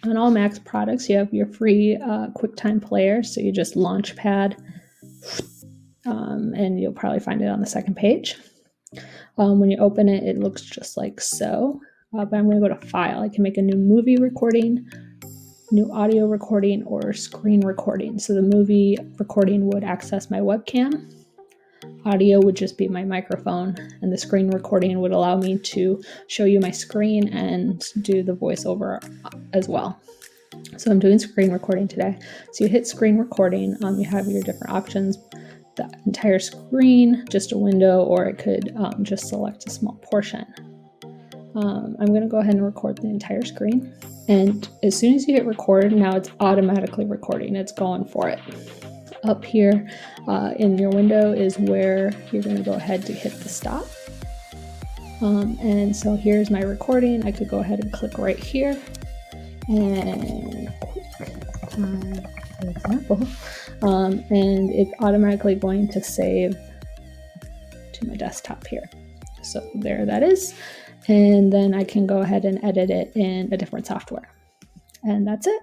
On all Mac products, you have your free QuickTime player. So you just Launchpad, and you'll probably find it on the second page. When you open it, it looks just like so. But I'm going to go to File. I can make a new movie recording, new audio recording, or screen recording. So the movie recording would access my webcam. Audio would just be my microphone, and the screen recording would allow me to show you my screen and do the voiceover as well. So I'm doing screen recording today. So you hit screen recording, you have your different options, the entire screen, just a window, or it could just select a small portion. I'm going to go ahead and record the entire screen. And as soon as you hit record, now it's automatically recording. It's going for it. Up here in your window is where you're going to go ahead to hit the stop. And so here's my recording. I could go ahead and click right here and QuickTime, for example, and it's automatically going to save to my desktop here. So there that is. And then I can go ahead and edit it in a different software. And that's it.